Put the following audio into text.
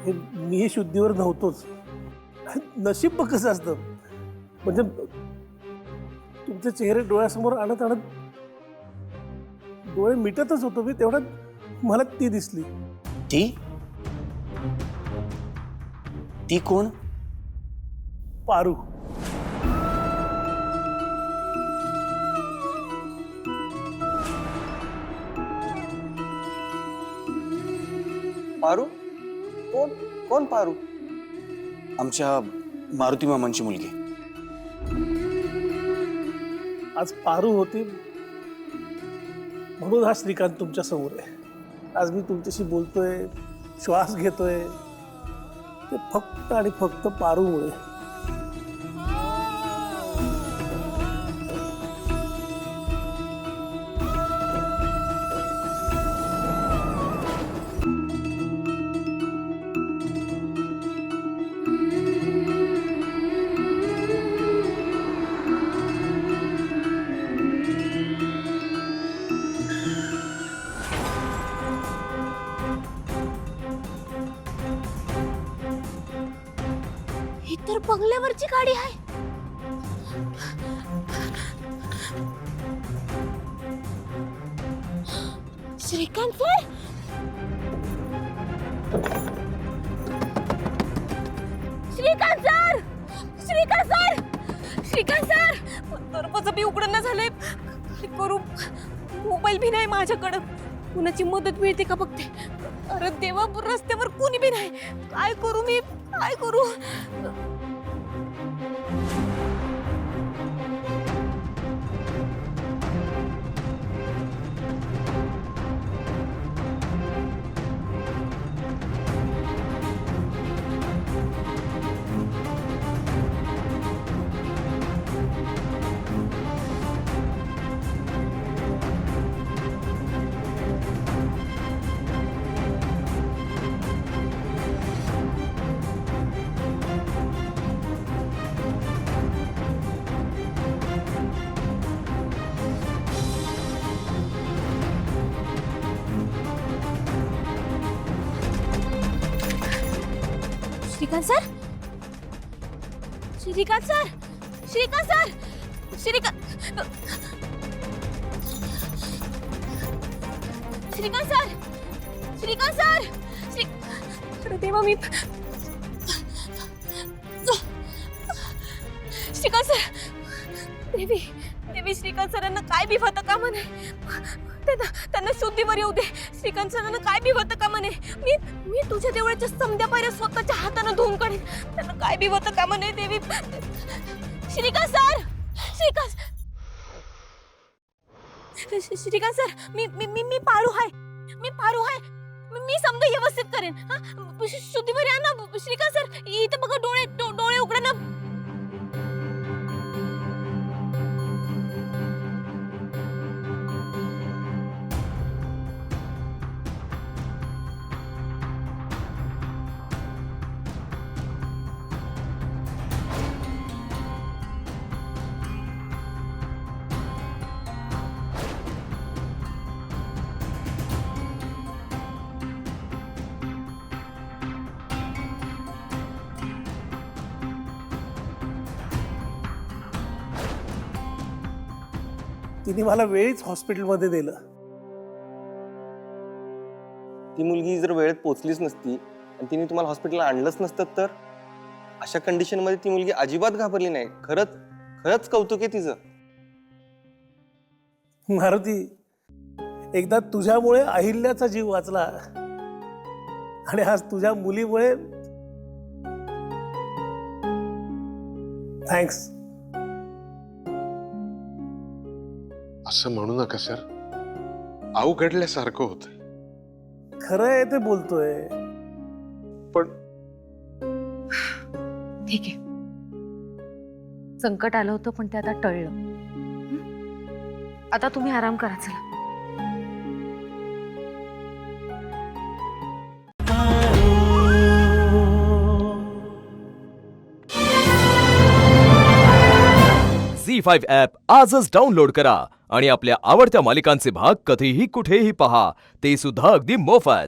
हे मी शुद्धीवर नव्हतोच. नशीब बघ कसं असतं, म्हणजे तुमचे चेहरे डोळ्यासमोर आणत आणत डोळे मिटतच होतो मी, तेवढ्यात मला ती दिसली. ती ती कोण? पारू. पारू? कोण कोण पारू? आमच्या मारुती मामांची मुलगी. आज पारू होती म्हणून हा श्रीकांत तुमच्या समोर आहे. आज मी तुमच्याशी बोलतोय, श्वास घेतोय, ते फक्त आणि फक्त पारूमुळे. ही तर बंगल्यावरची गाडी आहे. Shrikant sir, Shrikant sir, Shrikant sir, Shrikant sir, दरवाजा बी उघडणं झालंय. काय करू? मोबाईल भी नाही माझ्याकडं. कुणाची मदत मिळते का बघते. अरे देवा, रस्त्यावर कोणी बी नाही. काय करू मी, काय करू? Shrikant sir, Shrikant sir, Shrikant sir, Shrikant Shrikant sir, Shrikant sir, अरे देवा, मी श्रीकांत सर, देवी देवी, श्रीकांत सरांना काय बी होतं का म्हणे. त्यांना शुद्धीवर येऊ दे. श्रीकांत सरांना काय बी होतं का म्हणे. मी तुझ्या देवळाच्या समध्या पायऱ्या स्वतःच्या हाताने धुवून काढेन. त्यांना काय बी होतं का म्हणे. देवी, श्रीकांत सर, श्रीकांत सर, मी पारू आहे. मी समजा व्यवस्थित करेन. शुद्धीवर या ना श्रीकांत सर. इथं बघा, डोळे उघडा ना. तिने मला वेळीच हॉस्पिटलमध्ये दिलं. ती मुलगी जर वेळेत पोहोचलीच नसती आणि तिने तुम्हाला हॉस्पिटलला आणलंच नसतं तर अशा कंडिशन मध्ये ती मुलगी अजिबात घाबरली नाही. खरंच खरंच कौतुक आहे तिचं. मारुती, एकदा तुझ्यामुळे अहिल्याचा जीव वाचला आणि आज तुझ्या मुलीमुळे. थँक्स. असं म्हणू नका सर, अवघडल्यासारखं होत. खरं आहे ते बोलतोय. पण ठीक आहे, संकट आलं होतं पण ते आता टळलं. आता तुम्ही आराम करा. चला. झी5 ॲप आजच डाउनलोड करा आणि आपल्या आवडत्या मालिकांचे भाग कधीही कुठेही पहा, ते सुद्धा अगदी मोफत.